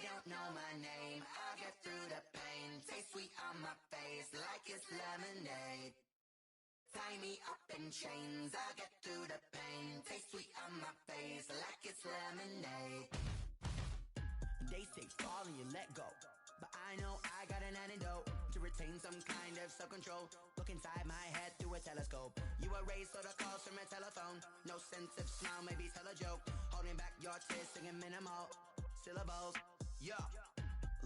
They don't know my name, I'll get through the pain. Taste sweet on my face like it's lemonade. Tie me up in chains, I'll get through the pain. Taste sweet on my face like it's lemonade. They say fall and you let go, but I know I got an antidote to retain some kind of self-control. Look inside my head through a telescope. You erase all the calls from a telephone. No sense of smile, maybe tell a joke. Holding back your tears, singing minimal syllables. Yeah,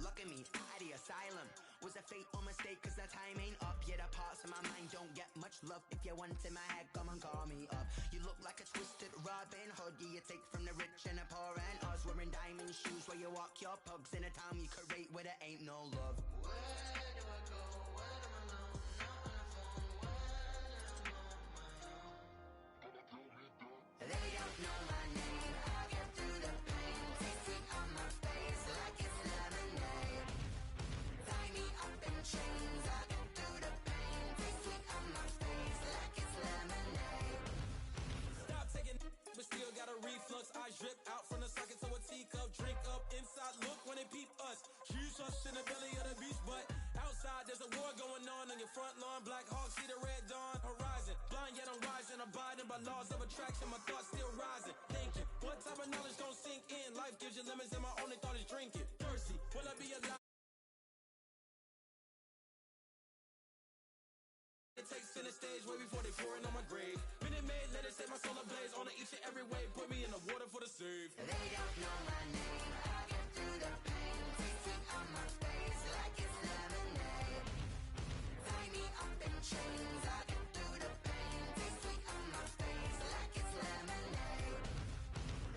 look at me, at the asylum. Was a fate or mistake, cause the time ain't up. Yet the parts of my mind don't get much love. If you want in my head, come and call me up. You look like a twisted Robin Hood. You take from the rich and the poor and us. Wearing diamond shoes where you walk your pugs. In a town you could rate where there ain't no love. Where do I go? When I'm alone? Not on the phone. When I'm on my own. They don't know my name. I'll get through the pain. Taste it on my face like it's lemonade. Tie me up in chains. I'll get through the pain. Taste it on my face like it's lemonade. Stop taking, but still got a reflux. I drip out from the socket to a teacup. Drink up inside. Look when they peep us. Shoes us in the belly of the beach, but outside there's a war going on your front lawn. Black Hawk see the red dawn horizon. Blind yet I'm rising, abiding by laws of attraction. My thoughts still rising. Thinking, what type of knowledge don't sink in? Life gives you lemons, and my only thought is drinking. Thirsty, will I be alive? It takes center stage way before they pour it on my grave. Minute Maid, let it set my soul ablaze. On each and every way, put me in the water for the save. They don't know my name, I'll get through the pain. Taste it on my face like it's lemonade. Tie me up in chains, I'll get through the pain. Taste it on my face like it's lemonade.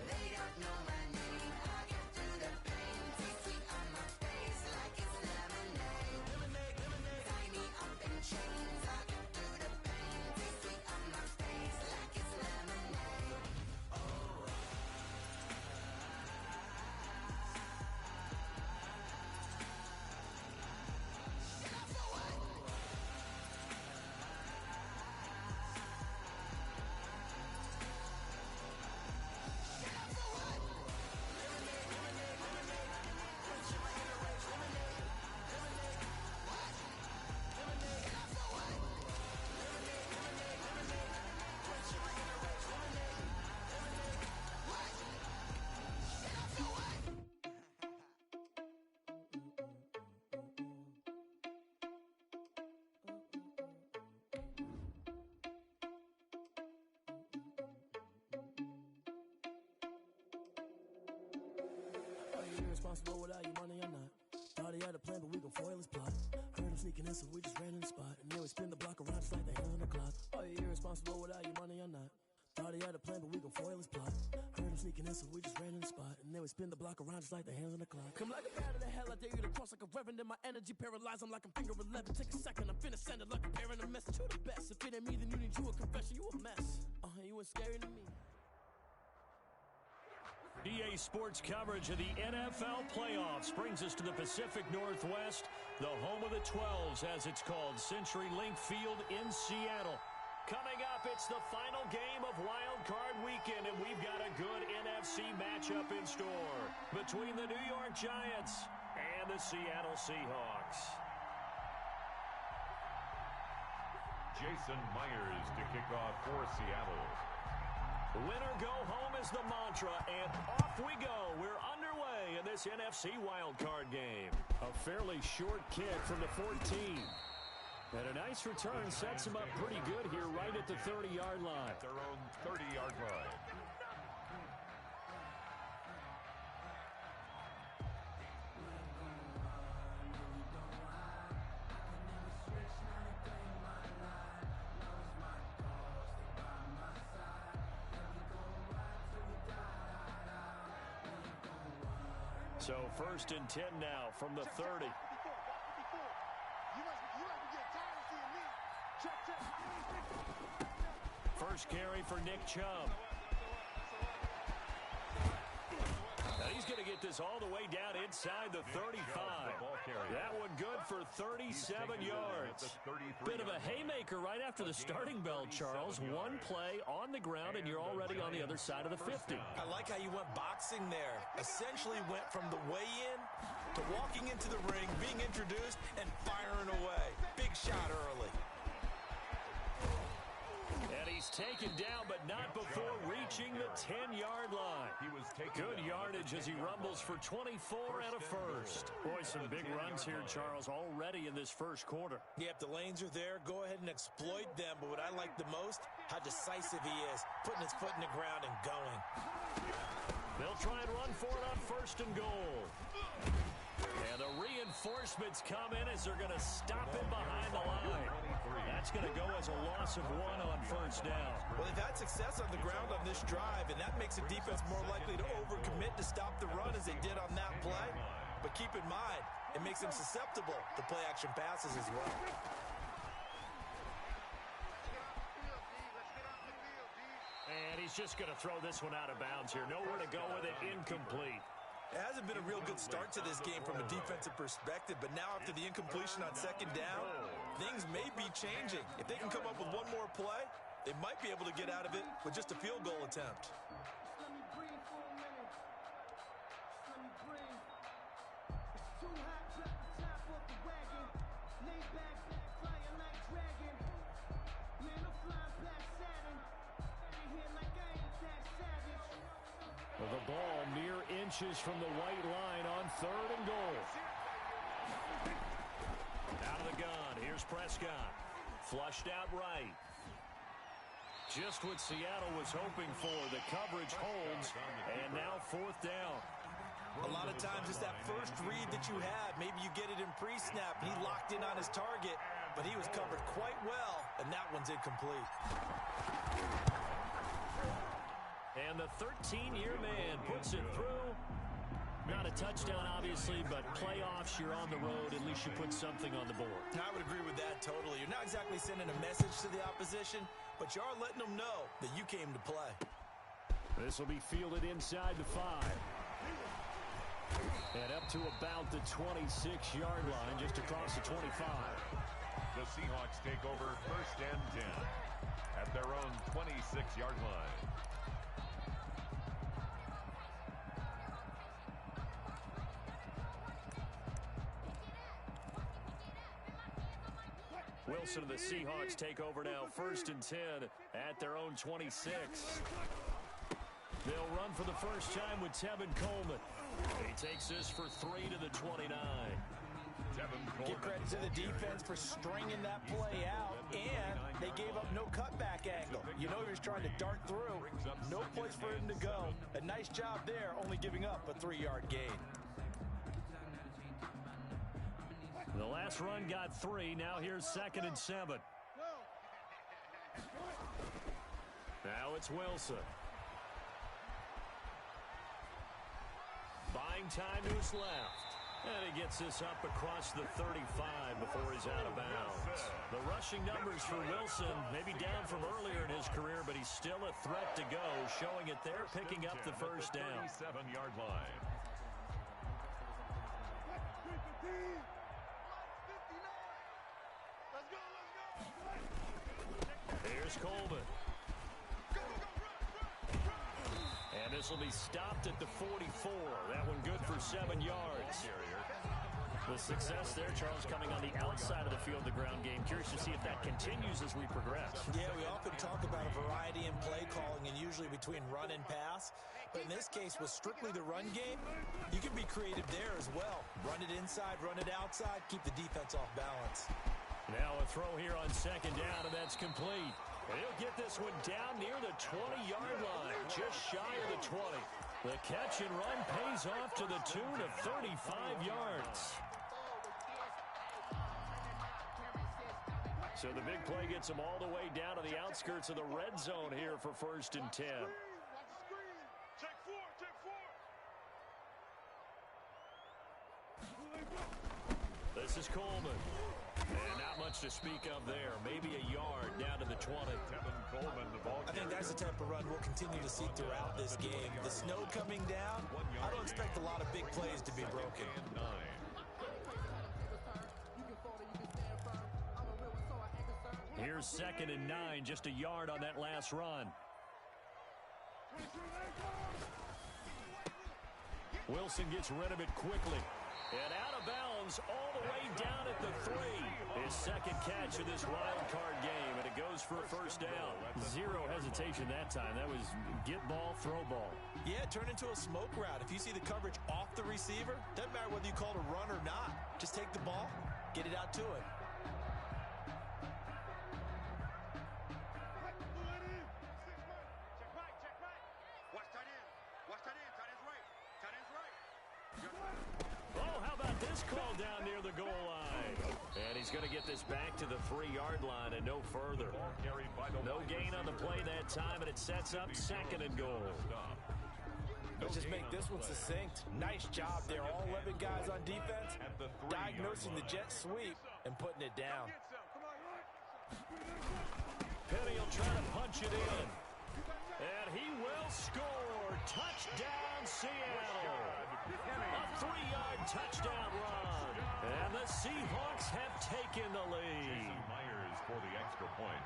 They don't know my name, I'll get through the pain. Taste it on my face like it's lemonade. Lemonade, lemonade. Tie me up in chains, I'll get through the pain. Taste it on my face like it's lemonade. Are you irresponsible without your money or not? Thought he had a plan, but we gon' foil his plot. Heard him sneaking in, so we just ran in the spot. And then we spin the block around just like the hands on the clock. Are you irresponsible without your money or not? Thought he had a plan, but we gon' foil his plot. Heard him sneaking in, so we just ran in the spot. And then we spin the block around just like the hands on the clock. Come like a bat of the hell, I dare you to cross like a reverend. And my energy paralyzed, I'm like I'm finger 11. Take a second, I'm finna send it like a parent a message. You the best, if it ain't me, then you need you a confession. You a mess, you ain't scary to me. EA Sports coverage of the NFL playoffs brings us to the Pacific Northwest, the home of the 12s, as it's called, CenturyLink Field in Seattle. Coming up, it's the final game of Wild Card Weekend, and we've got a good NFC matchup in store between the New York Giants and the Seattle Seahawks. Jason Myers to kick off for Seattle. Winner go home is the mantra, and off we go. We're underway in this NFC wildcard game. A fairly short kick from the 14. And a nice return sets him up pretty good here right at the 30-yard line. At their own 30-yard line. So 1st and 10 now from the 30. First carry for Nick Chubb. Now he's going to get this all the way down inside the 35. That one good for 37 yards. Bit of a haymaker right after the starting bell, Charles. One play on the ground, and you're already on the other side of the 50. I like how you went boxing there. Essentially went from the weigh-in to walking into the ring, being introduced, and firing away. Big shot early. And he's taken down, but not before reaching the 10-yard line. Good yardage as he rumbles for 24 and a first. Boy, some big runs here, Charles, already in this first quarter. Yeah, if the lanes are there, go ahead and exploit them. But what I like the most, how decisive he is, putting his foot in the ground and going. They'll try and run for it on first and goal. And the reinforcements come in as they're going to stop him behind the line. That's going to go as a loss of 1 on first down. Well, they've had success on the ground on this drive, and that makes a defense more likely to overcommit to stop the run as they did on that play. But keep in mind, it makes them susceptible to play-action passes as well. And he's just going to throw this one out of bounds here. Nowhere to go with it, incomplete. It hasn't been a real good start to this game from a defensive perspective, but now after the incompletion on second down, things may be changing. If they can come up with one more play, they might be able to get out of it with just a field goal attempt. Let me breathe for a minute. Let me breathe. It's too hot, drop the top off the wagon. Lay back, flying like dragon. Man, I'm flying past Saturn. Out here like I ain't that savage. The ball mere inches from the white line on third and goal. Out of the gun, here's Prescott. Flushed out right. Just what Seattle was hoping for. The coverage holds, and now fourth down. A lot of times it's that first read that you have. Maybe you get it in pre-snap. He locked in on his target, but he was covered quite well, and that one's incomplete. And the 13-year man puts it through. Not a touchdown, obviously, but playoffs, you're on the road. At least you put something on the board. I would agree with that totally. You're not exactly sending a message to the opposition, but you are letting them know that you came to play. This will be fielded inside the 5. And up to about the 26-yard line, just across the 25. The Seahawks take over first and 10 at their own 26-yard line. Wilson and the Seahawks take over now, first and 10 at their own 26. They'll run for the first time with Tevin Coleman. He takes this for 3 to the 29. Give credit to the defense for stringing that play out, and they gave up no cutback angle. You know he was trying to dart through. No place for him to go. A nice job there, only giving up a 3-yard gain. The last run got 3. Now here's second and 7. Now it's Wilson. Buying time to his left. And he gets this up across the 35 before he's out of bounds. The rushing numbers for Wilson, maybe down from earlier in his career, but he's still a threat to go, showing it there, picking up the first down. 37-yard line. Here's Coleman. And this will be stopped at the 44. That one good for 7 yards. The success there, Charles, coming on the outside of the field, the ground game. Curious to see if that continues as we progress. Yeah, we often talk about a variety in play calling and usually between run and pass. But in this case, with strictly the run game, you can be creative there as well. Run it inside, run it outside, keep the defense off balance. Now a throw here on second down, and that's complete. And he'll get this one down near the 20-yard line, just shy of the 20. The catch and run pays off to the tune of 35 yards. So the big play gets him all the way down to the outskirts of the red zone here for first and 10. This is Coleman. And not much to speak of there. Maybe a yard down to the 20. Tevin Coleman, the ball I think that's the type of run we'll continue to see throughout this game. The snow coming down, I don't expect a lot of big plays to be broken. Here's second and 9, just a yard on that last run. Wilson gets rid of it quickly. And out of bounds all the way down at the 3. His second catch of this wild card game, and it goes for a first down. Zero hesitation that time. That was get ball, throw ball. Yeah, turn into a smoke route. If you see the coverage off the receiver, doesn't matter whether you call it a run or not. Just take the ball, get it out to him. Oh, how about this call down near the goal line? And he's going to get this back to the 3-yard line and no further. No gain on the play that time, and it sets up second and goal. Let's just make this one succinct. Nice job there. All 11 guys on defense diagnosing the jet sweep and putting it down. Penny will try to punch it in. And he will score. Touchdown, Seattle. A 3-yard touchdown run. And the Seahawks have taken the lead. Myers for the extra point.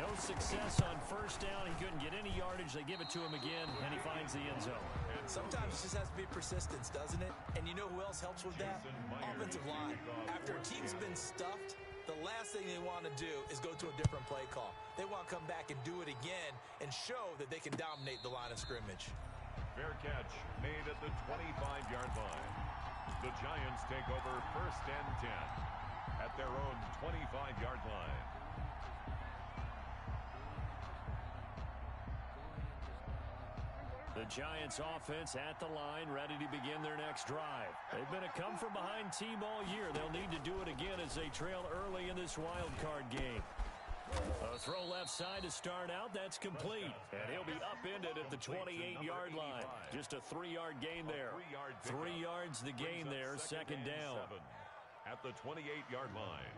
No success on first down. He couldn't get any yardage. They give it to him again, and he finds the end zone. Sometimes it just has to be persistence, doesn't it? And you know who else helps with that? Offensive line. After a team's been stuffed, the last thing they want to do is go to a different play call. They want to come back and do it again and show that they can dominate the line of scrimmage. Fair catch made at the 25-yard line. The Giants take over first and 10 at their own 25-yard line. The Giants offense at the line, ready to begin their next drive. They've been a come-from-behind team all year. They'll need to do it again as they trail early in this wild card game. A throw left side to start out. That's complete. And he'll be upended at the 28-yard line. Just a 3-yard gain there. 3 yards the gain there, second down. At the 28-yard line.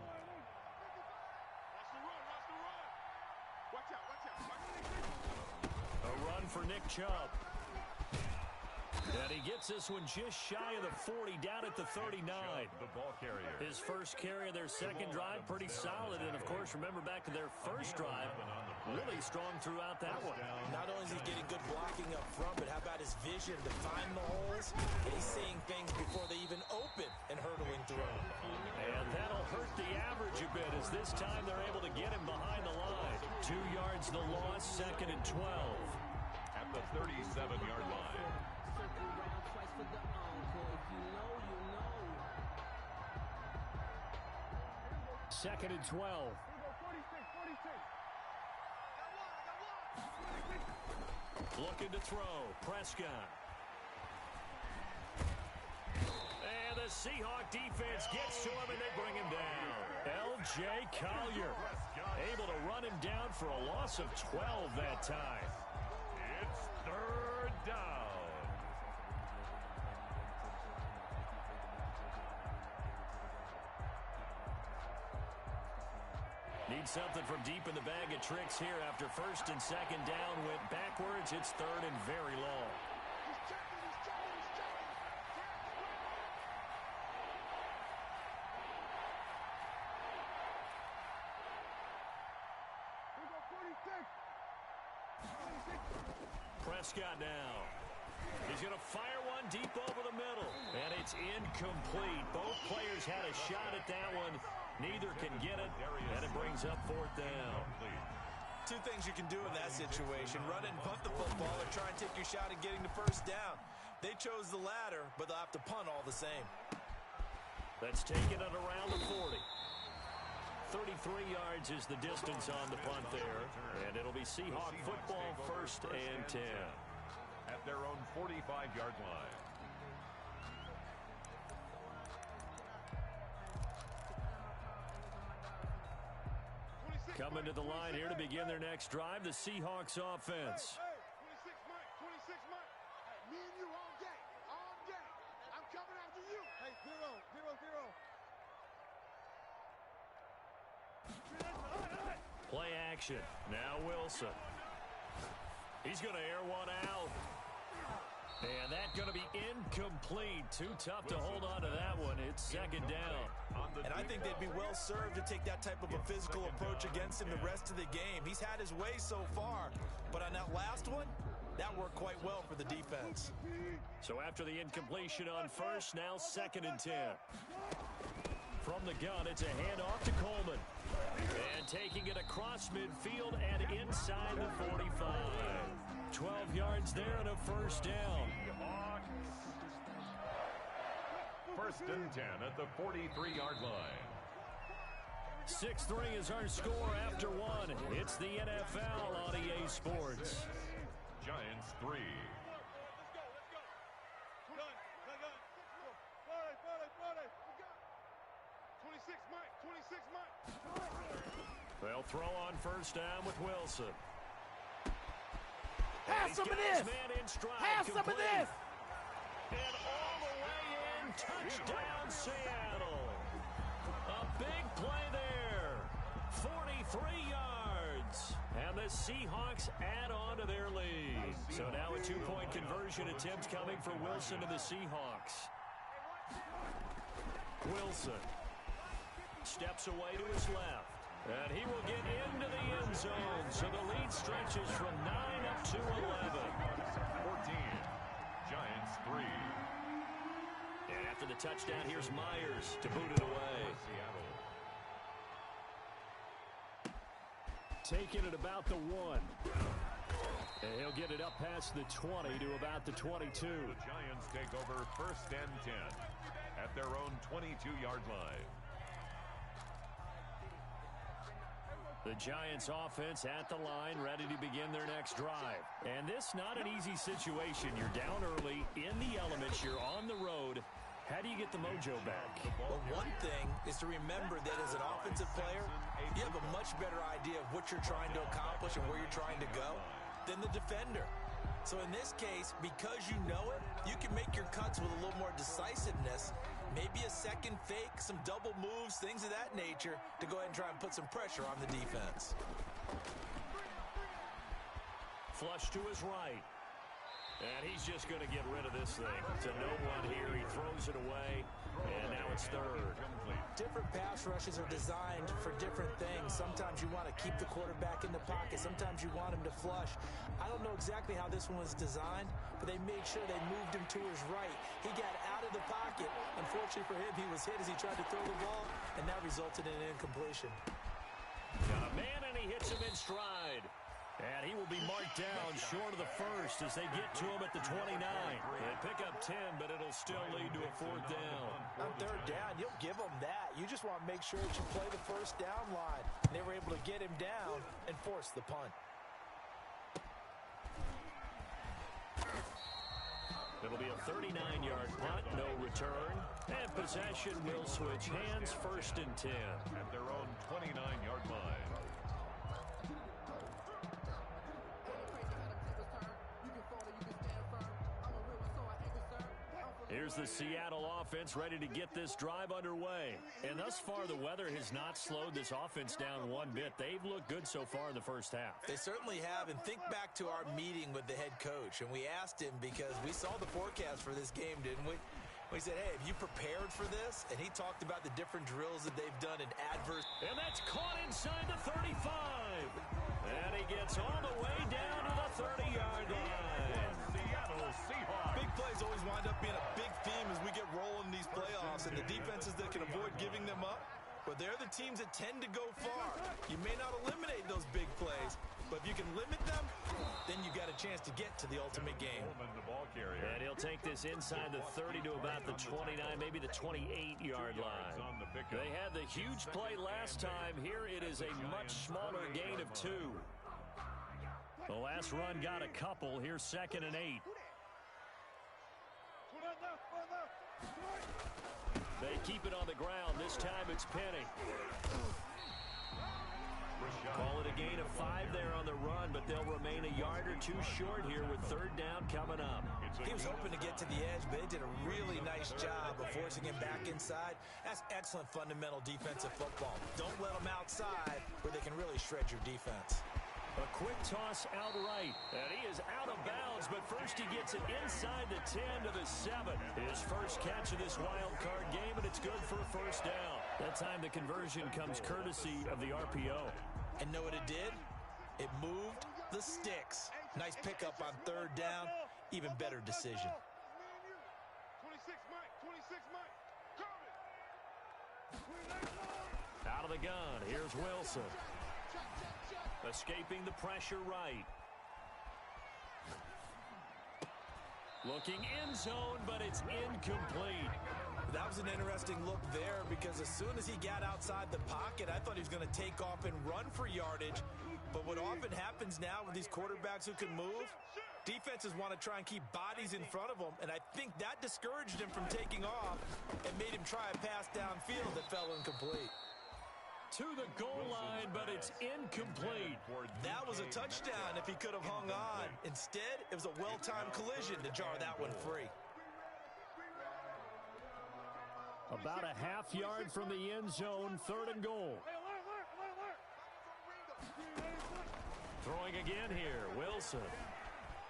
A run for Nick Chubb. And he gets this one just shy of the 40, down at the 39. The ball carrier. His first carry of their second drive, pretty solid. And, of course, remember back to their first drive, really strong throughout that one. Not only is he getting good blocking up front, but how about his vision to find the holes? And he's seeing things before they even open and hurdling through them. And that'll hurt the average a bit, as this time they're able to get him behind the line. 2 yards the loss, second and 12. At the 37-yard line. Second and 12. Looking to throw. Prescott. And the Seahawk defense gets to him, and they bring him down. L.J. Collier able to run him down for a loss of 12 that time. It's third down. Need something from deep in the bag of tricks here after first and second down went backwards. It's third and very long. Prescott now. He's going to fire one deep over the middle. And it's incomplete. Both players had a shot at that one. Neither can get it, and it brings up fourth down. Two things you can do in that situation: run and punt the football, or try and take your shot at getting the first down. They chose the latter, but they'll have to punt all the same. Let's take it at around the 40. 33 yards is the distance on the punt there, and it'll be Seahawk football, first and 10. At their own 45-yard line. Coming to the line here to begin their next drive, the Seahawks offense. Hey, 26 Mike. Me and you all day. I'm coming after you. Hey, 0. Play action. Now Wilson. He's going to air one out. And that's going to be incomplete. Too tough to hold on to that one. It's second down. And I think they'd be well served to take that type of a physical approach against him the rest of the game. He's had his way so far, but on that last one, That worked quite well for the defense. So after the incompletion on first, now 2nd and 10. From the gun, it's a handoff to Coleman. And taking it across midfield and inside the 45. 12 yards there and a first down. First and 10 at the 43-yard line. 6-3 is our score after one. It's the NFL on EA Sports. Giants 3. They'll throw on first down with Wilson. Have some of this! Have some of this! And all the way in, touchdown Seattle. A big play there. 43 yards. And the Seahawks add on to their lead. So now a two-point conversion attempt coming for Wilson and the Seahawks. Wilson steps away to his left. And he will get into the end zone. So the lead stretches from 9 up to 11. 14. Giants 3. And after the touchdown, here's Myers to boot it away. Seattle. Taking it about the 1. And he'll get it up past the 20 to about the 22. The Giants take over first and 10 at their own 22-yard line. The Giants offense at the line, ready to begin their next drive. And this not an easy situation. You're down early, in the elements, you're on the road. How do you get the mojo back? Well, one thing is to remember that as an offensive player, you have a much better idea of what you're trying to accomplish and where you're trying to go than the defender. So in this case, because you know it, you can make your cuts with a little more decisiveness. Maybe a second fake, some double moves, things of that nature to go ahead and try and put some pressure on the defense. Flush to his right. And he's just going to get rid of this thing. To no one here. He throws it away. And now it's third. Different pass rushes are designed for different things. Sometimes you want to keep the quarterback in the pocket. Sometimes you want him to flush. I don't know exactly how this one was designed, but they made sure they moved him to his right. He got out of the pocket. Unfortunately for him, he was hit as he tried to throw the ball, and that resulted in an incompletion. Got a man, and he hits him in stride. And he will be marked down short of the first as they get to him at the 29. And pick up 10, but it'll still lead to a fourth down. On third down, you'll give them that. You just want to make sure that you play the first down line. And they were able to get him down and force the punt. It'll be a 39-yard punt, no return. And possession will switch hands, first and 10. At their own 29-yard line. Here's the Seattle offense ready to get this drive underway. And thus far, the weather has not slowed this offense down one bit. They've looked good so far in the first half. They certainly have. And think back to our meeting with the head coach. And we asked him because we saw the forecast for this game, didn't we? We said, hey, have you prepared for this? And he talked about the different drills that they've done in adverse. And that's caught inside the 35. And he gets all the way down to the 30-yard line. Seattle Seahawks. Big plays always wind up being a big theme as we get rolling these playoffs. And the defenses that can avoid giving them up, but they're the teams that tend to go far. You may not eliminate those big plays, but if you can limit them, then you got a chance to get to the ultimate game. The ball carrier. And he'll take this inside the 30 to about the 29, maybe the 28-yard line. They had the huge play last time. Here it is a much smaller gain of 2. The last run got a couple. Here's 2nd and 8. They keep it on the ground. This time it's Penny. Call it a gain of 5 there on the run, but they'll remain a yard or 2 short here with third down coming up. He was hoping to get to the edge, but they did a really nice job of forcing him back inside. That's excellent fundamental defensive football. Don't let them outside where they can really shred your defense. A quick toss outright, and he is out of bounds, but first he gets it inside the 10 to the 7. His first catch of this wild card game, and it's good for a first down. That time the conversion comes courtesy of the RPO. And know what it did? It moved the the sticks. Nice pickup on third down. Even better decision. 26 Mike, 26 Mike. Out of the gun, here's Wilson. Escaping the pressure right. Looking end zone, but it's incomplete. That was an interesting look there because as soon as he got outside the pocket, I thought he was going to take off and run for yardage. But what often happens now with these quarterbacks who can move, defenses want to try and keep bodies in front of them, and I think that discouraged him from taking off and made him try a pass downfield that fell incomplete. To the goal line, but it's incomplete. That was a touchdown if he could have hung on. Instead, it was a well-timed collision to jar that one free. About a half yard from the end zone, 3rd and goal. Throwing again here, Wilson.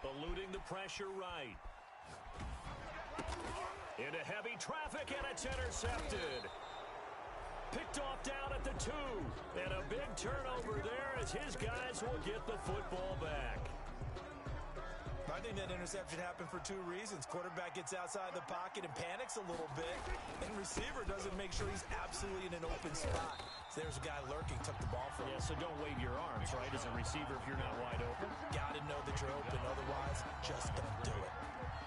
Eluding the pressure right. Into heavy traffic, and it's intercepted. Picked off down at the 2. And a big turnover there as his guys will get the football back. I think that interception happened for 2 reasons. Quarterback gets outside the pocket and panics a little bit, and receiver doesn't make sure he's absolutely in an open spot. So there's a guy lurking, took the ball from him. Yeah, so don't wave your arms, right, as a receiver if you're not wide open. Got to know that you're open, otherwise just don't do it.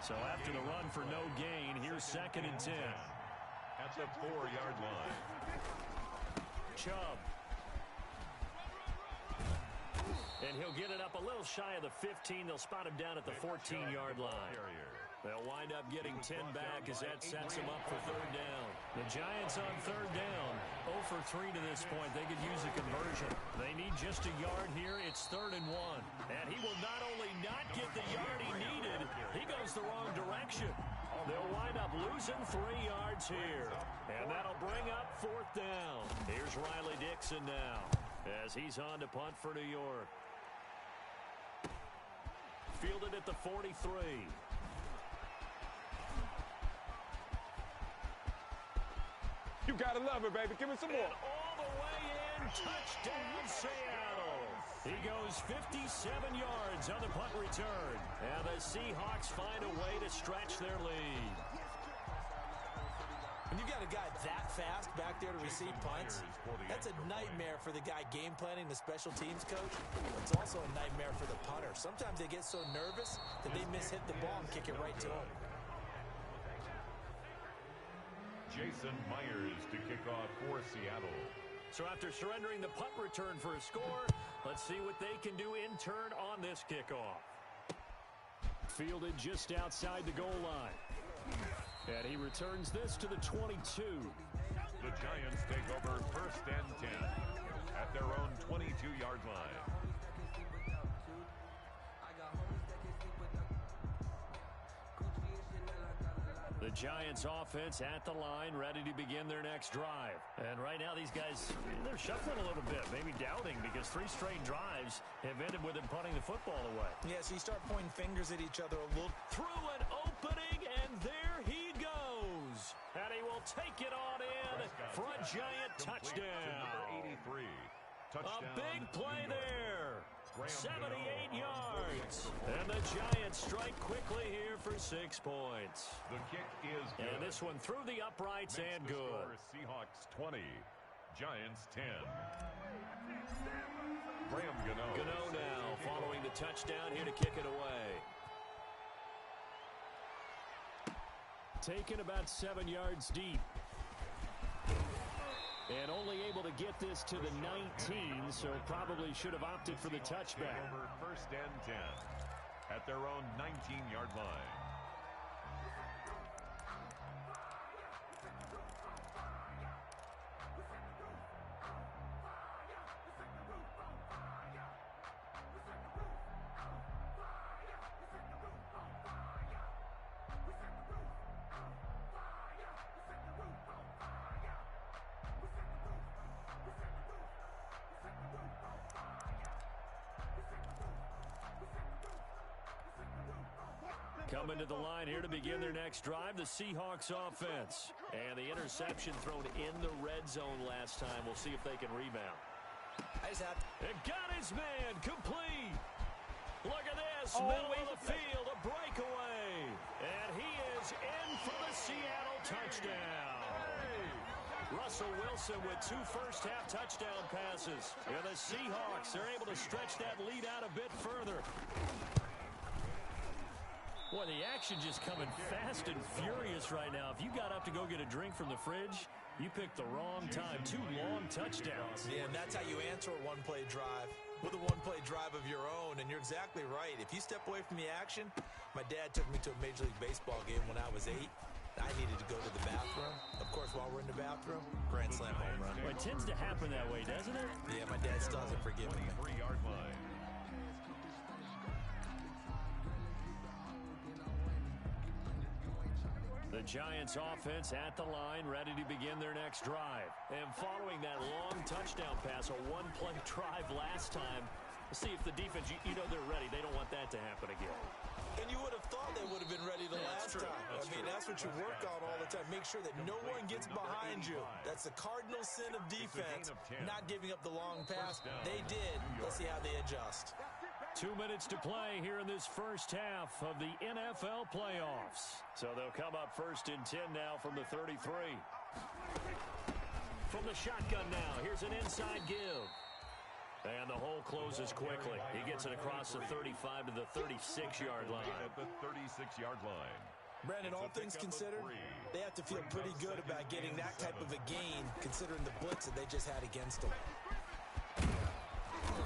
So after the run for no gain, here's 2nd and 10. At the 4-yard line. Chubb. And he'll get it up a little shy of the 15. They'll spot him down at the 14-yard line. They'll wind up getting 10 back as that sets him up for 3rd down. The Giants on 3rd down. 0 for 3 to this point. They could use a conversion. They need just a yard here. It's 3rd and 1. And he will not only not get the yard he needed, he goes the wrong direction. They'll wind up losing 3 yards here. And that'll bring up 4th down. Here's Riley Dixon now as he's on to punt for New York. Fielded at the 43. You gotta love it, baby. Give me some more. And all the way in, touchdown Seattle. He goes 57 yards on the punt return. And the Seahawks find a way to stretch their lead. When you got a guy that fast back there to receive punts, that's a nightmare for the guy game planning, the special teams coach. It's also a nightmare for the punter. Sometimes they get so nervous that they hit the ball and kick it right to him. Jason Myers to kick off for Seattle. So after surrendering the punt return for a score, let's see what they can do in turn on this kickoff. Fielded just outside the goal line. And he returns this to the 22. The Giants take over 1st and 10 at their own 22-yard line. The Giants offense at the line, ready to begin their next drive. And right now these guys, they're shuffling a little bit, maybe doubting, because 3 straight drives have ended with them punting the football away. Yeah, so you start pointing fingers at each other a little. Through an opening, and there he goes. And he will take it on in for a Giant touchdown. Number 83. Touchdown. A big play there. 78 yards. And the Giants strike quickly here for 6 points. The kick is good. And this one through the uprights and good. Score, Seahawks 20, Giants 10. Graham Gano. Gano now following the touchdown here to kick it away. Taken about 7 yards deep. And only able to get this to the 19, so probably should have opted for the touchback. Over 1st and 10 at their own 19-yard line. Coming to the line here to begin their next drive, the Seahawks offense. And the interception thrown in the red zone last time. We'll see if they can rebound. I just have It got his man complete. Look at this, middle of the field, a breakaway. And he is in for the Seattle touchdown. Russell Wilson with 2 first-half touchdown passes. And the Seahawks are able to stretch that lead out a bit further. Boy, the action just coming fast and furious right now. If you got up to go get a drink from the fridge, you picked the wrong time. 2 long touchdowns. Yeah, and that's how you answer a one-play drive, with a one-play drive of your own. And you're exactly right. If you step away from the action, my dad took me to a Major League Baseball game when I was 8. I needed to go to the bathroom. Of course, while we're in the bathroom, grand slam home run. Well, it tends to happen that way, doesn't it? Yeah, my dad still hasn't forgiven me. 3-yard line. The Giants offense at the line, ready to begin their next drive. And following that long touchdown pass, a one-play drive last time, let's see if the defense, you know they're ready. They don't want that to happen again. And you would have thought they would have been ready the last time. That's what you work on all the time. Make sure that no one gets behind you. That's the cardinal sin of defense, not giving up the long pass. They did. Let's see how they adjust. 2 minutes to play here in this first half of the NFL playoffs. So they'll come up first and 10 now from the 33. From the shotgun now, here's an inside give. And the hole closes quickly. He gets it across the 35 to the 36-yard line. At the 36-yard line. Brandon, all things considered, they have to feel pretty good about getting that type of a gain, considering the blitz that they just had against them.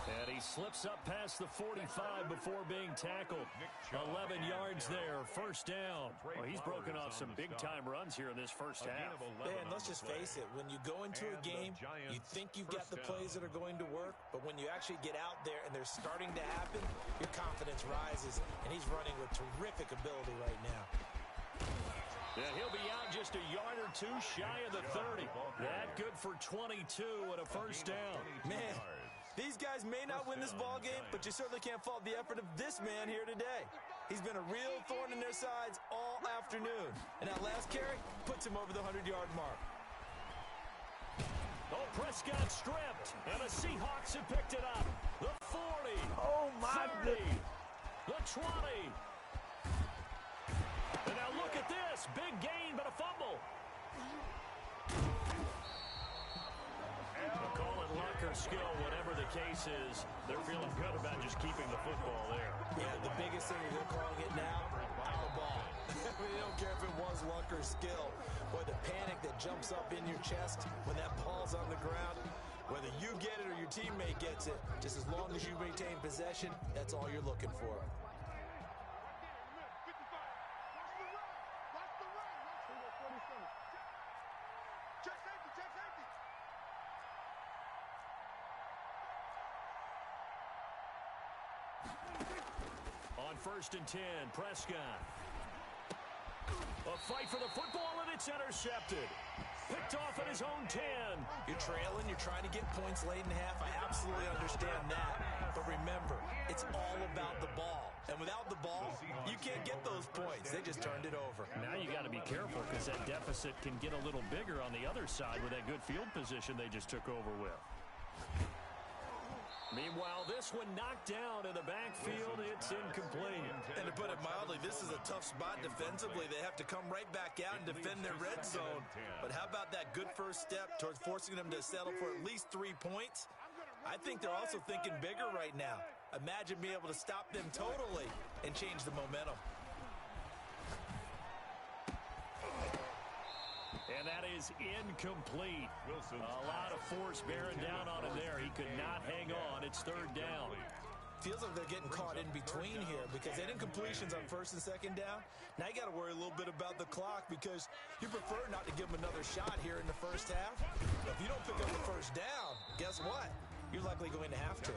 And he slips up past the 45 before being tackled. 11 yards there, first down. Well, he's broken off some big-time runs here in this first half. And let's just face it, when you go into a game, you think you've got the plays that are going to work, but when you actually get out there and they're starting to happen, your confidence rises, and he's running with terrific ability right now. And he'll be out just a yard or 2 shy of the 30. That good for 22 and a first down. Man, these guys may not win this ball game, but you certainly can't fault the effort of this man here today. He's been a real thorn in their sides all afternoon. And that last carry puts him over the 100-yard mark. Oh, Prescott stripped, and the Seahawks have picked it up. The 40. Oh, my 30. The 20. And now look at this. Big gain, but a fumble. They'll call it luck or skill, whatever the case is. They're feeling good about just keeping the football there. Yeah, the biggest thing they're calling it now, our ball. They don't care if it was luck or skill. Boy, the panic that jumps up in your chest when that ball's on the ground, whether you get it or your teammate gets it, just as long as you maintain possession, that's all you're looking for. On first and 10, Prescott. A fight for the football, and it's intercepted. Picked off at his own 10. You're trailing, you're trying to get points late in half. I absolutely understand that. But remember, it's all about the ball. And without the ball, you can't get those points. They just turned it over. Now you got to be careful because that deficit can get a little bigger on the other side with that good field position they just took over with. Meanwhile, this one knocked down in the backfield. It's incomplete. And to put it mildly, this is a tough spot defensively. They have to come right back out and defend their red zone. But how about that good first step towards forcing them to settle for at least 3 points? I think they're also thinking bigger right now. Imagine being able to stop them totally and change the momentum. And that is incomplete. A lot of force bearing down on him there. He could not hang on. It's third down. Feels like they're getting caught in between here because they didn't completions on first and second down. Now you got to worry a little bit about the clock because you prefer not to give them another shot here in the first half. If you don't pick up the first down, guess what? You're likely going to have to.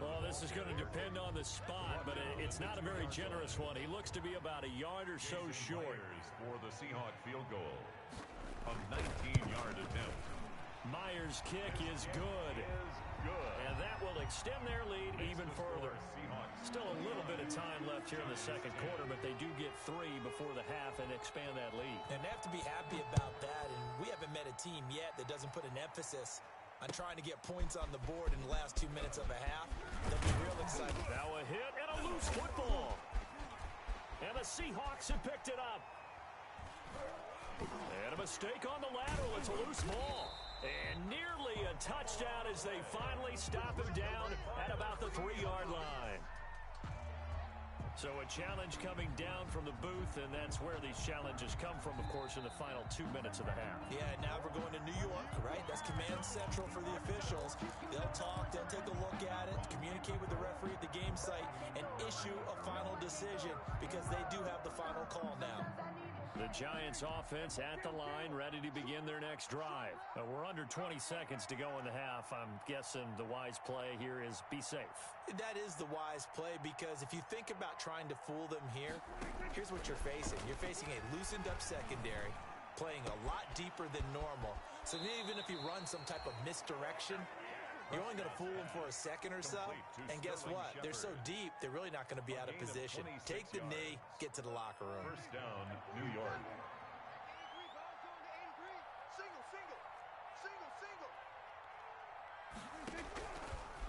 Well, this is going to depend on the spot, but it's not a very generous one. He looks to be about a yard or so short. For the Seahawk field goal. A 19-yard attempt. Myers' kick is good. And that will extend their lead even further. Still a little bit of time left here in the second quarter, but they do get 3 before the half and expand that lead. And they have to be happy about that, and we haven't met a team yet that doesn't put an emphasis on trying to get points on the board in the last 2 minutes of a half, they'll be real excited. Now a hit and a loose football. And the Seahawks have picked it up. And a mistake on the lateral. It's a loose ball. And nearly a touchdown as they finally stop him down at about the 3-yard line. So a challenge coming down from the booth, and that's where these challenges come from, of course, in the final 2 minutes of the half. Yeah, now we're going to New York, right? That's command central for the officials. They'll talk, they'll take a look at it, communicate with the referee at the game site, and issue a final decision because they do have the final call now. The Giants offense at the line, ready to begin their next drive. We're under 20 seconds to go in the half. I'm guessing the wise play here is be safe. That is the wise play because if you think about trying to fool them here, here's what you're facing. You're facing a loosened up secondary, playing a lot deeper than normal. So even if you run some type of misdirection, you're only going to fool them for a second or so. And guess what? They're so deep, they're really not going to be out of position. Take the knee, get to the locker room. First down, New York.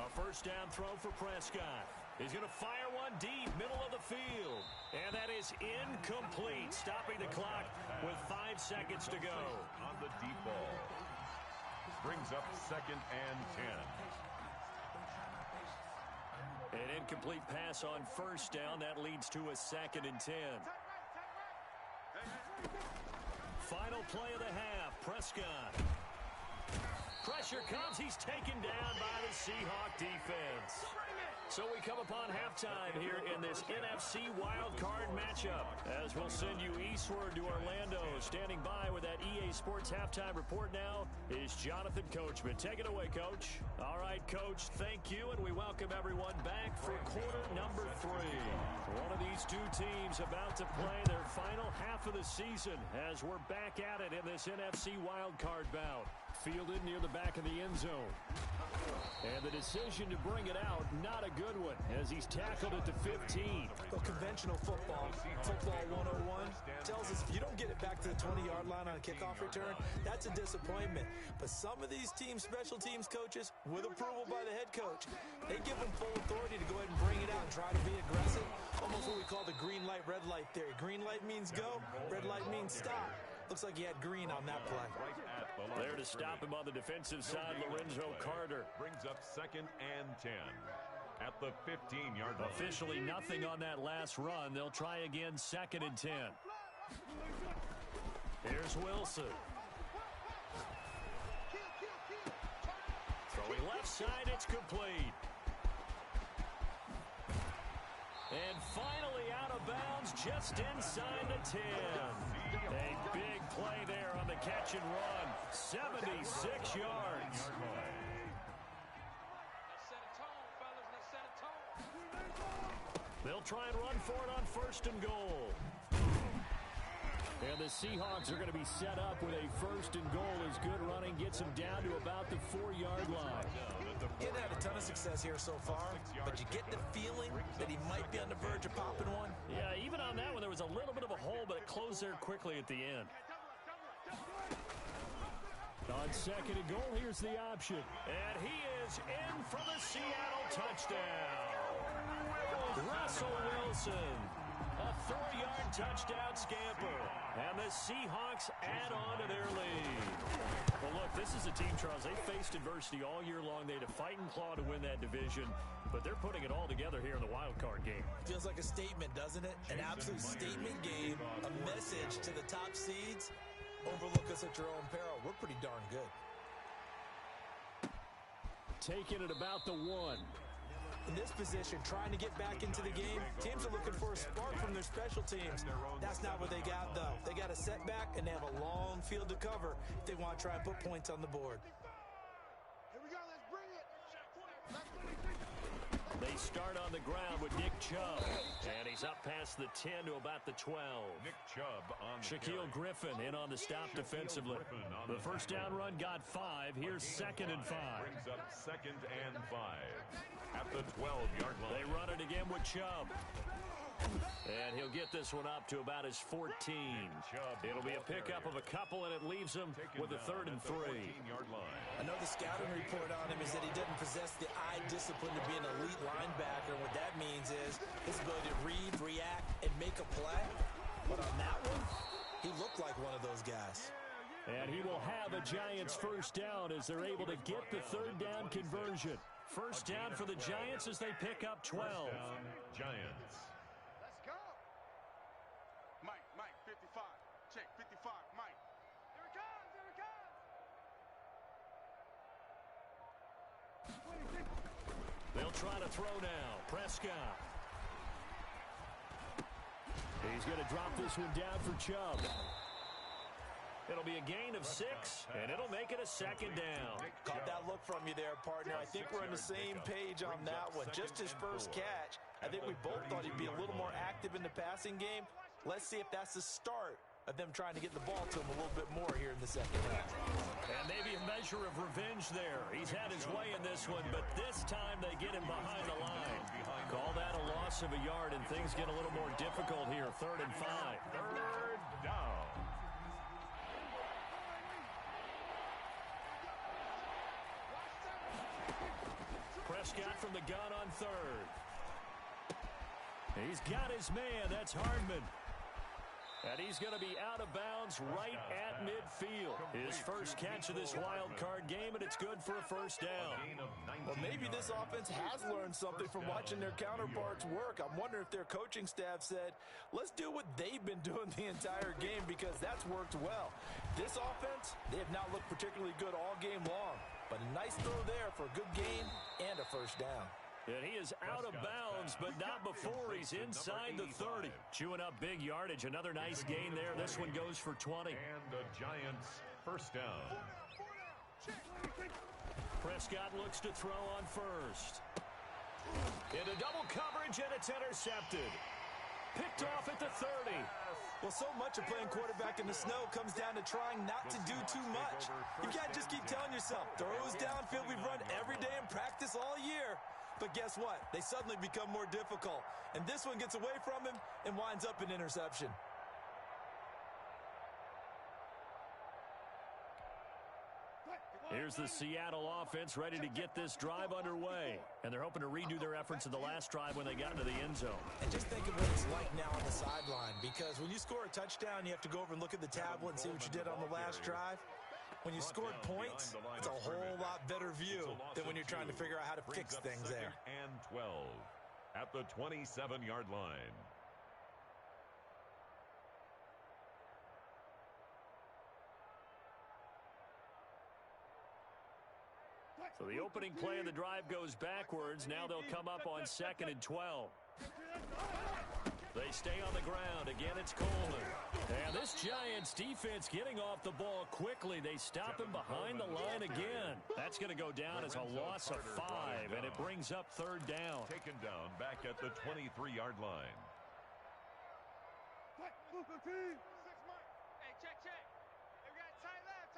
A first down throw for Prescott. He's going to fire one deep, middle of the field. And that is incomplete, stopping the clock with 5 seconds to go. On the deep ball. Brings up 2nd and 10. An incomplete pass on first down. That leads to a 2nd and 10. Final play of the half. Prescott. Pressure comes. He's taken down by the Seahawk defense. So we come upon halftime here in this NFC wildcard matchup. As we'll send you eastward to Orlando. Standing by with that EA Sports halftime report now is Jonathan Coachman. Take it away, Coach. All right, Coach, thank you, and we welcome everyone back for quarter number 3. One of these two teams about to play their final half of the season as we're back at it in this NFC wildcard bout. Fielded near the back of the end zone. And the decision to bring it out, not a good one, as he's tackled at the 15. Well, conventional football 101, tells us if you don't get it back to the 20-yard line on a kickoff return, that's a disappointment. But some of these teams, special teams coaches, with approval by the head coach, they give them full authority to go ahead and bring it out and try to be aggressive. Almost what we call the green light, red light theory. Green light means go, red light means stop. Looks like he had green on that play. There to stop him on the defensive side, Lorenzo Carter. Brings up 2nd and 10 at the 15-yard line. Officially nothing on that last run. They'll try again, 2nd and 10. Here's Wilson. Throwing left side, it's complete. And finally out of bounds, just inside the 10. A big play there on the catch and run. 76 yards. They'll try and run for it on 1st and goal. And the Seahawks are going to be set up with a 1st and goal as good running gets him down to about the 4-yard line. He had a ton of success here so far, but you get the feeling that he might be on the verge of popping one. Yeah, even on that one, there was a little bit of a hole, but it closed there quickly at the end. On 2nd and goal, here's the option. And he is in for the Seattle touchdown. Russell Wilson. A 4-yard touchdown scamper. And the Seahawks add on to their lead. Well, look, this is a team, Charles. They faced adversity all year long. They had to fight and claw to win that division. But they're putting it all together here in the wild card game. Feels like a statement, doesn't it? An absolute statement game. A message to the top seeds. Overlook us at your own peril. We're pretty darn good. Taking it about the 1. In this position, trying to get back into the game, teams are looking for a spark from their special teams. That's not what they got, though. They got a setback, and they have a long field to cover if they want to try and put points on the board. Here we go, let's bring it. They start on the ground with Nick Chubb. And he's up past the 10 to about the 12. Nick Chubb on the Shaquille Griffin in on the stop defensively. The first down run got 5. Here's 2nd and 5. Brings up 2nd and 5 at the 12-yard line. They run it again with Chubb. And he'll get this one up to about his 14. It'll be a pickup of a couple, and it leaves him with a 3rd and 3. I know the scouting report on him is that he doesn't possess the eye discipline to be an elite linebacker. And what that means is his ability to read, react, and make a play. But on that one, he looked like one of those guys. And he will have a Giants first down as they're able to get the 3rd down conversion. First down for the Giants as they pick up 12. Giants. Let's go. Mike, 55. Check, 55, Mike. Here it comes, here it comes. They'll try to throw now. Prescott. He's going to drop this one down for Chubb. It'll be a gain of 6, and it'll make it a 2nd down. Caught that look from you there, partner. I think we're on the same page on that one. Just his first catch, I think we both thought he'd be a little more active in the passing game. Let's see if that's the start of them trying to get the ball to him a little bit more here in the second half. And maybe a measure of revenge there. He's had his way in this one, but this time they get him behind the line. Call that a loss of a yard, and things get a little more difficult here. 3rd and 5. 3rd down. Prescott from the gun on 3rd. He's got his man. That's Hardman. And he's going to be out of bounds right at midfield. His first catch of this wild card game, and it's good for a first down. Well, maybe this offense has learned something from watching their counterparts work. I'm wondering if their coaching staff said, let's do what they've been doing the entire game, because that's worked well. This offense, they have not looked particularly good all game long. But a nice throw there for a good gain and a first down. And he is out of bounds, but not before he's inside the 30. Chewing up big yardage. Another nice gain there. This one goes for 20. And the Giants first down. Prescott looks to throw on first. Into double coverage, and it's intercepted. Picked off at the 30. Well, so much of playing quarterback in the snow comes down to trying not to do too much. You can't just keep telling yourself, throws downfield we've run every day in practice all year. But guess what? They suddenly become more difficult. And this one gets away from him and winds up an interception. Here's the Seattle offense ready to get this drive underway. And they're hoping to redo their efforts in the last drive when they got into the end zone. And just think of what it's like now on the sideline. Because when you score a touchdown, you have to go over and look at the tablet and see what you did on the last drive. When you scored points, it's a whole lot better view than when you're trying to figure out how to fix things there. And 12 at the 27-yard line. So the opening play of the drive goes backwards. Now they'll come up on 2nd and 12. They stay on the ground. Again, it's Coleman. And this Giants defense getting off the ball quickly. They stop him behind the line again. That's going to go down as a loss of 5, and it brings up 3rd down. Taken down back at the 23-yard line. Hey, check. Hey, we got tight left.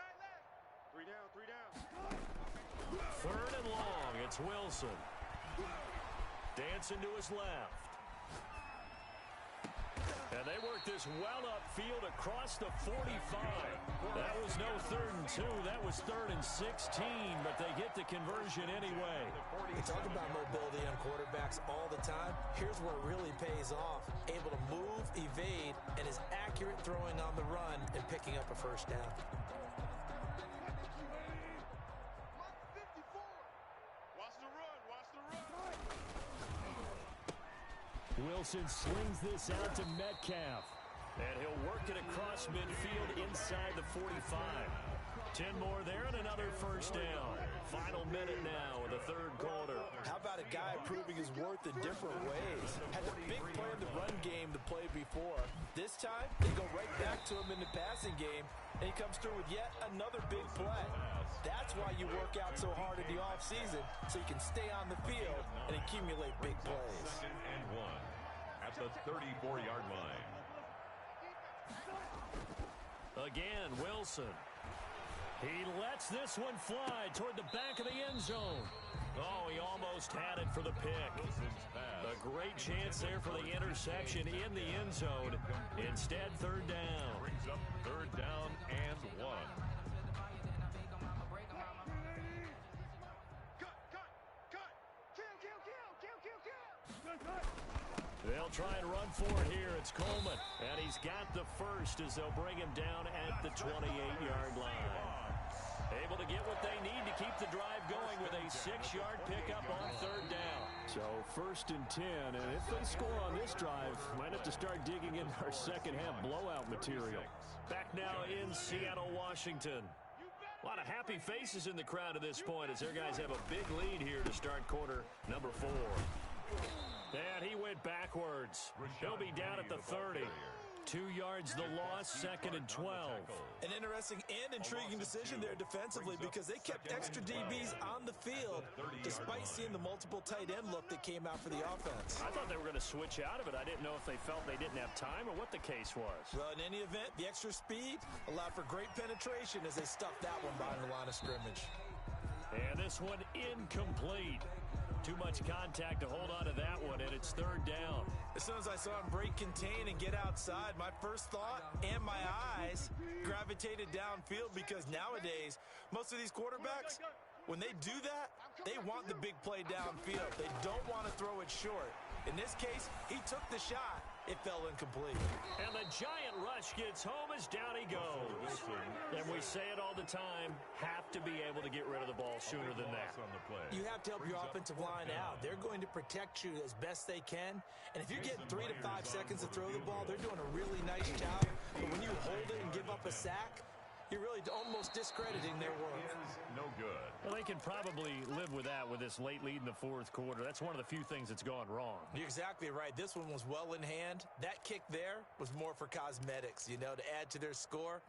3 down. 3rd and long. It's Wilson. Dancing to his left. And they work this well upfield across the 45. That was no 3rd and 2. That was 3rd and 16, but they get the conversion anyway. We talk about mobility on quarterbacks all the time. Here's where it really pays off. Able to move, evade, and is accurate throwing on the run and picking up a first down. Watch the run. Wilson slings this out to Metcalf. And he'll work it across midfield inside the 45. 10 more there and another first down. Final minute now of the 3rd quarter. How about a guy proving his worth in different ways? Had a big play in the run game to play before. This time, they go right back to him in the passing game, and he comes through with yet another big play. That's why you work out so hard in the offseason, so you can stay on the field and accumulate big plays. 2nd and 1 at the 34-yard line. Again, Wilson. He lets this one fly toward the back of the end zone. Oh, he almost almost had it for the pick. A great chance there for the interception in the end zone. Instead, third down. Brings up third down and 1. They'll try and run for it here. It's Coleman, and he's got the first as they'll bring him down at the 28-yard line. Able to get what they need to keep the drive going with a 6-yard pickup on third down. So 1st and 10, and if they score on this drive, might have to start digging into our second half blowout material. Back now in Seattle, Washington. A lot of happy faces in the crowd at this point as their guys have a big lead here to start quarter number 4. And he went backwards. He'll be down at the 30. 2 yards the loss, 2nd and 12. An interesting and intriguing decision there defensively because they kept extra DBs on the field despite seeing the multiple tight end look that came out for the offense. I thought they were going to switch out of it. I didn't know if they felt they didn't have time or what the case was. Well, in any event, the extra speed allowed for great penetration as they stuffed that one behind the line of scrimmage. And this one incomplete. Too much contact to hold on to that one, and it's third down. As soon as I saw him break contain and get outside, my first thought and my eyes gravitated downfield because nowadays, most of these quarterbacks, when they do that, they want the big play downfield. They don't want to throw it short. In this case, he took the shot. It fell incomplete. And the giant rush gets home as down he goes. And we say it all the time, have to be able to get rid of the ball sooner than that. You have to help your offensive line out. They're going to protect you as best they can. And if you're getting 3 to 5 seconds to throw the ball, they're doing a really nice job. But when you hold it and give up a sack, you're really almost discrediting their work. No good. Well, they can probably live with that with this late lead in the 4th quarter. That's one of the few things that's gone wrong. You're exactly right. This one was well in hand. That kick there was more for cosmetics, you know, to add to their score.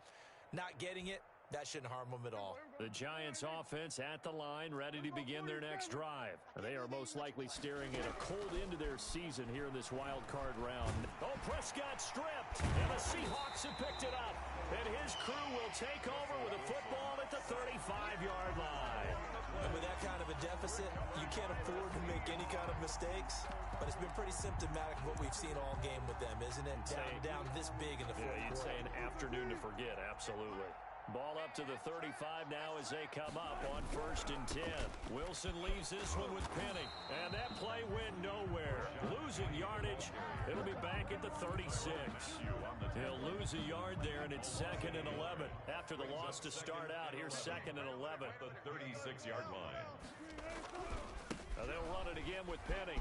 Not getting it, that shouldn't harm them at all. The Giants offense at the line, ready to begin their next drive. They are most likely staring at a cold end to their season here in this wild card round. Oh, Prescott stripped, and the Seahawks have picked it up. And his crew will take over with a football at the 35-yard line. And with that kind of a deficit, you can't afford to make any kind of mistakes. But it's been pretty symptomatic of what we've seen all game with them, isn't it? Down this big in the 4th quarter. You'd say an afternoon to forget, absolutely. Ball up to the 35 now as they come up on 1st and 10. Wilson leaves this one with Penny. And that play went nowhere. Losing yardage. It'll be back at the 36. He'll lose a yard there, and it's 2nd and 11. After the loss to start out, here's 2nd and 11. The 36-yard line. Now they'll run it again with Penny.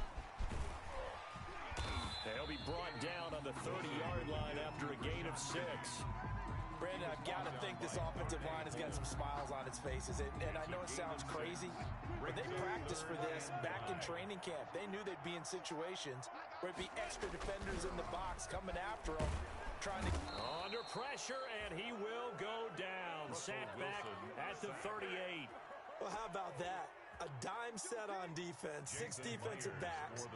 He'll be brought down on the 30-yard line after a gain of 6. Brandon, I've got to think this offensive line has got some smiles on its faces. And I know it sounds crazy, but they practiced for this back in training camp. They knew they'd be in situations where it'd be extra defenders in the box coming after them, trying to... Under pressure, and he will go down. Sacked back at the 38. Well, how about that? A dime set on defense, 6 defensive backs.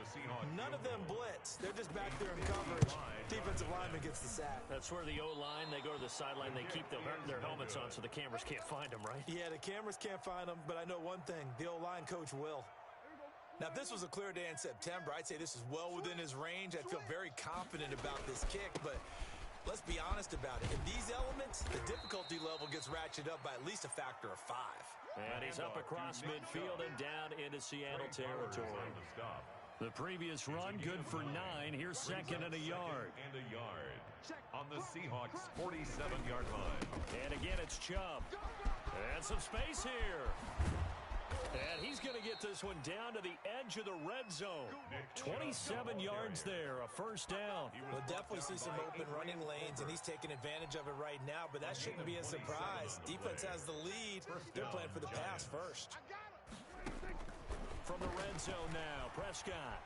None of them blitz. They're just back there in coverage. Defensive lineman gets the sack. That's where the O-line, they go to the sideline, they keep their helmets on so the cameras can't find them, right? Yeah, the cameras can't find them, but I know one thing. The O-line coach will. Now, if this was a clear day in September, I'd say this is well within his range. I'd feel very confident about this kick, but let's be honest about it. In these elements, the difficulty level gets ratcheted up by at least a factor of 5. And he's up across midfield and down into Seattle territory. The previous run, good for 9. Here's 2nd and a yard. And a yard on the Seahawks' 47-yard line. And again, it's Chubb. And some space here. And he's going to get this one down to the edge of the red zone. 27 yards there, a first down. We'll definitely see some open running lanes, and he's taking advantage of it right now, but that shouldn't be a surprise. Defense has the lead. They're playing for the pass first. From the red zone now, Prescott.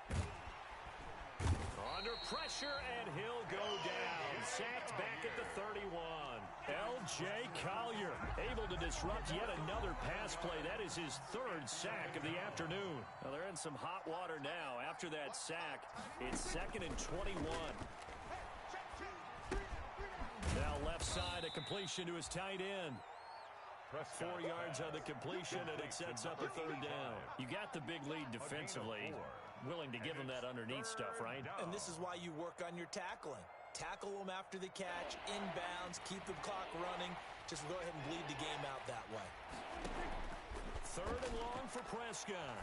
Under pressure, and he'll go down. Sacked back at the 31. L.J. Collier able to disrupt yet another pass play. That is his 3rd sack of the afternoon. Well, they're in some hot water now. After that sack, it's 2nd and 21. Now left side, a completion to his tight end. Prescott 4 yards on the completion, and it sets up a third down. You got the big lead defensively. Willing to give them that underneath stuff, right? And this is why you work on your tackling. Tackle them after the catch, inbounds, keep the clock running. Just go ahead and bleed the game out that way. Third and long for Prescott.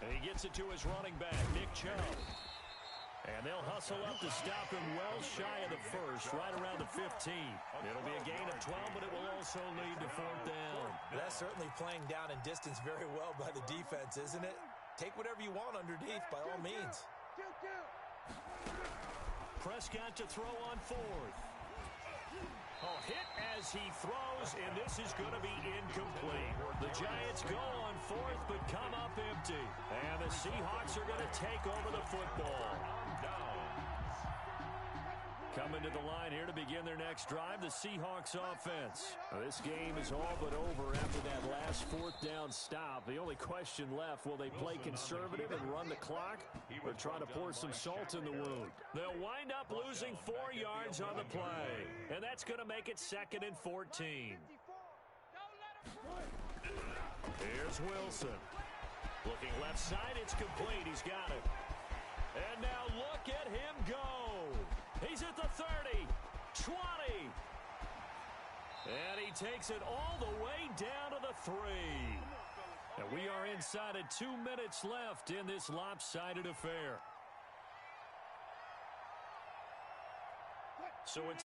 And he gets it to his running back, Nick Chubb. And they'll hustle up to stop him well shy of the first, right around the 15. It'll be a gain of 12, but it will also lead to fourth down. That's certainly playing down in distance very well by the defense, isn't it? Take whatever you want underneath, by all means. Prescott to throw on fourth. Oh, hit as he throws, and this is going to be incomplete. The Giants go on fourth, but come up empty. And the Seahawks are going to take over the football. Coming to the line here to begin their next drive, the Seahawks offense. Now, this game is all but over after that last fourth down stop. The only question left, will they play conservative and run the clock, or try to pour some salt in the wound? They'll wind up losing 4 yards on the play, and that's going to make it 2nd and 14. Here's Wilson. Looking left side, it's complete. He's got it. And now look at him go. He's at the 30, 20. And he takes it all the way down to the 3. And we are inside of 2 minutes left in this lopsided affair. So it's